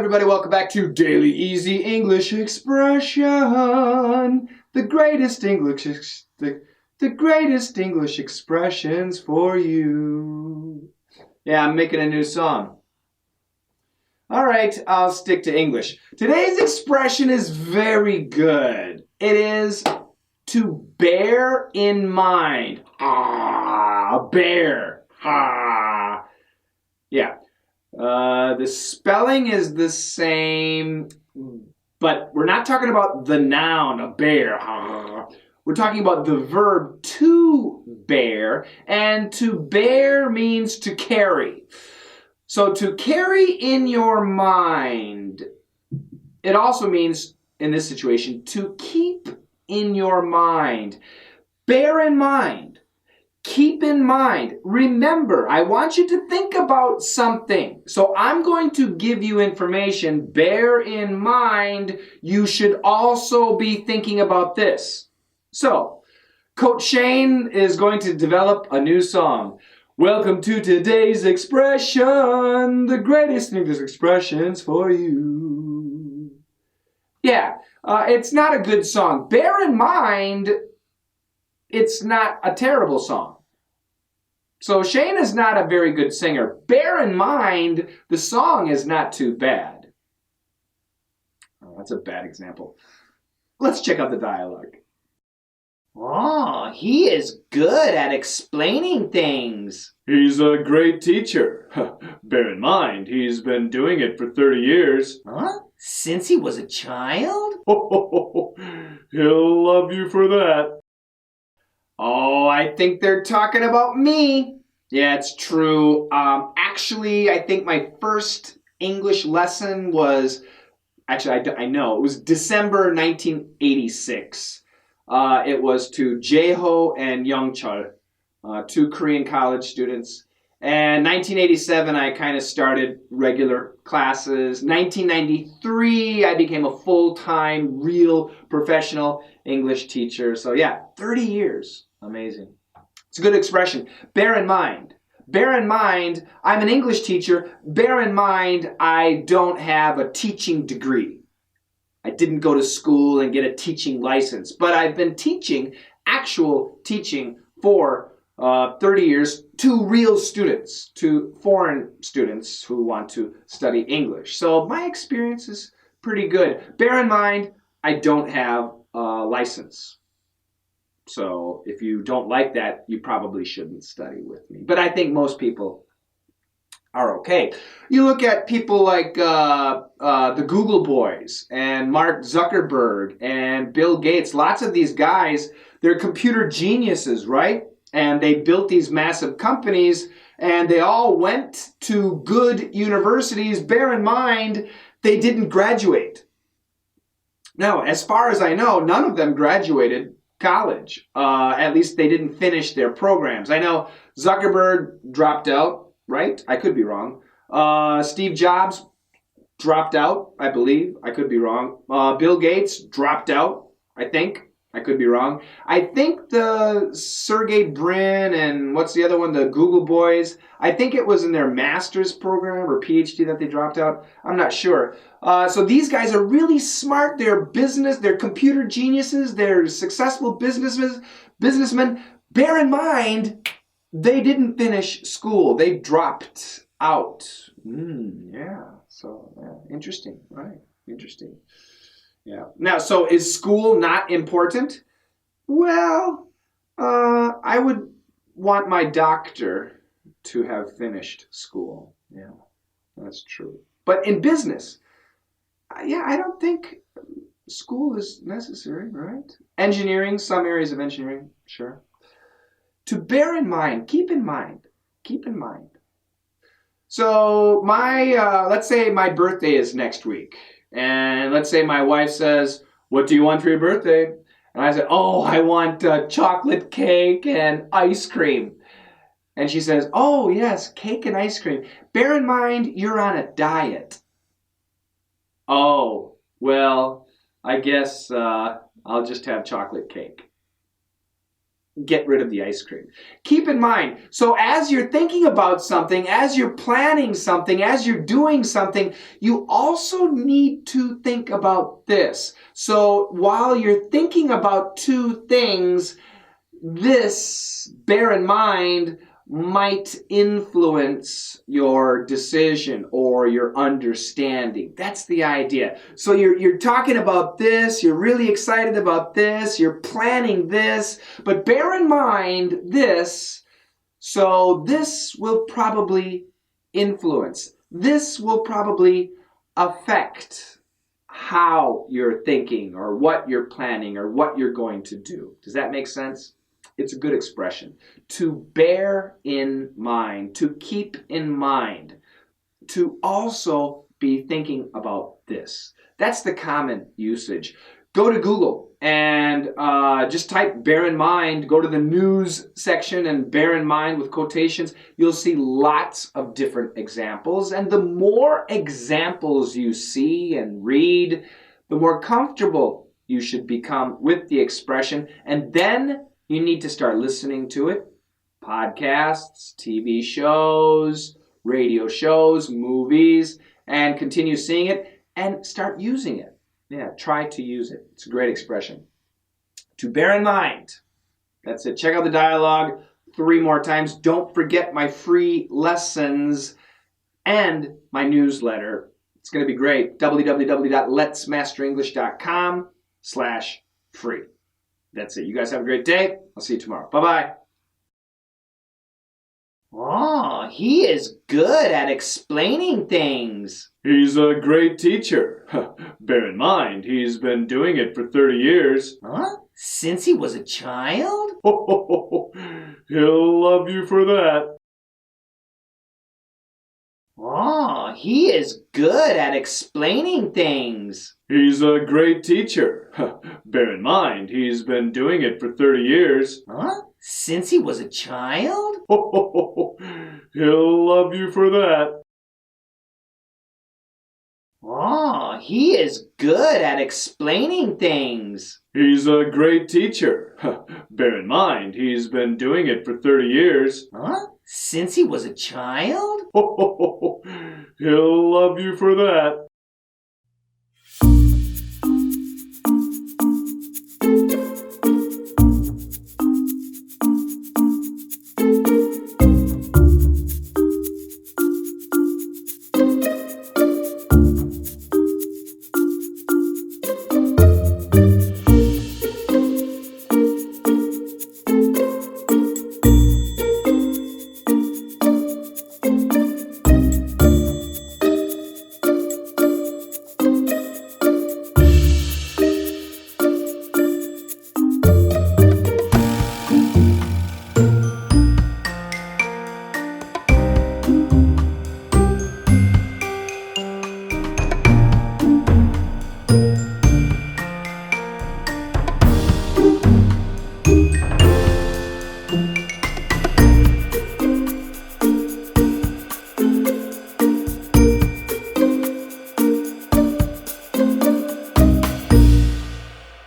everybody, welcome back to Daily Easy English Expression. The greatest English expressions for you. Yeah, I'm making a new song. All right, I'll stick to English. Today's expression is very good. It is to bear in mind. Bear. Yeah. The spelling is the same, but we're not talking about the noun, a bear. We're talking about the verb to bear, and to bear means to carry. So to carry in your mind, it also means, in this situation, to keep in your mind. Bear in mind. Keep in mind, remember, I want you to think about something. So I'm going to give you information. Bear in mind, you should also be thinking about this. So, Coach Shane is going to develop a new song. Welcome to today's expression, the greatest English expressions for you. Yeah, it's not a good song. Bear in mind, it's not a terrible song. So Shane is not a very good singer. Bear in mind, the song is not too bad. Oh, that's a bad example. Let's check out the dialogue. Oh, he is good at explaining things. He's a great teacher. Bear in mind, he's been doing it for 30 years. Huh? Since he was a child? He'll love you for that. Oh, I think they're talking about me. Yeah, it's true. Actually, I think my first English lesson was, I know, it was December 1986. It was to Jaeho and Youngchul, two Korean college students. And 1987, I kind of started regular classes. 1993, I became a full-time, real professional English teacher. So yeah, 30 years. Amazing. It's a good expression. Bear in mind. Bear in mind, I'm an English teacher. Bear in mind, I don't have a teaching degree. I didn't go to school and get a teaching license. But I've been teaching, actual teaching, for 30 years to real students, to foreign students who want to study English. So my experience is pretty good. Bear in mind, I don't have a license. So if you don't like that, you probably shouldn't study with me. But I think most people are okay. You look at people like the Google boys and Mark Zuckerberg and Bill Gates. Lots of these guys, they're computer geniuses, right? And they built these massive companies, and they all went to good universities. Bear in mind, they didn't graduate. Now, as far as I know, none of them graduated college. At least they didn't finish their programs. I know Zuckerberg dropped out, right? I could be wrong. Steve Jobs dropped out, I believe. I could be wrong. Bill Gates dropped out, I think. I could be wrong. I think the Sergey Brin and what's the other one, the Google boys, I think it was in their master's program or PhD that they dropped out. I'm not sure. So these guys are really smart. They're computer geniuses. They're successful businessmen. Bear in mind, they didn't finish school. They dropped out. Interesting, right? Interesting. Yeah. Now, so is school not important? Well, I would want my doctor to have finished school. Yeah, that's true. But in business, I don't think school is necessary, right? Engineering, some areas of engineering, sure. To bear in mind, keep in mind. So let's say my birthday is next week. And let's say my wife says, "What do you want for your birthday?" And I say, "Oh, I want chocolate cake and ice cream." And she says, "Oh, yes, cake and ice cream. Bear in mind, you're on a diet." "Oh, well, I guess I'll just have chocolate cake." get rid of the ice cream. Keep in mind, so as you're thinking about something, as you're planning something, as you're doing something, you also need to think about this. So while you're thinking about two things, this, bear in mind, might influence your decision or your understanding. That's the idea. So you're talking about this, you're really excited about this, you're planning this, but bear in mind this, so this will probably influence. This will probably affect how you're thinking or what you're planning or what you're going to do. Does that make sense? It's a good expression. To bear in mind, to keep in mind, to also be thinking about this. That's the common usage. Go to Google and just type bear in mind, go to the news section and bear in mind with quotations. You'll see lots of different examples. And the more examples you see and read, the more comfortable you should become with the expression. And then you need to start listening to it. Podcasts, TV shows, radio shows, movies, and continue seeing it and start using it. Yeah, try to use it. It's a great expression. To bear in mind. That's it. Check out the dialogue 3 more times. Don't forget my free lessons and my newsletter. It's going to be great. www.letsmasterenglish.com/free. That's it. You guys have a great day. I'll see you tomorrow. Bye-bye. Oh, he is good at explaining things. He's a great teacher. Bear in mind, he's been doing it for 30 years. Huh? Since he was a child? He'll love you for that. Oh, he is good at explaining things. He's a great teacher. Bear in mind, he's been doing it for 30 years. Huh? Since he was a child? He'll love you for that. Oh, he is good at explaining things. He's a great teacher. Bear in mind, he's been doing it for 30 years. Huh? Since he was a child? He'll love you for that.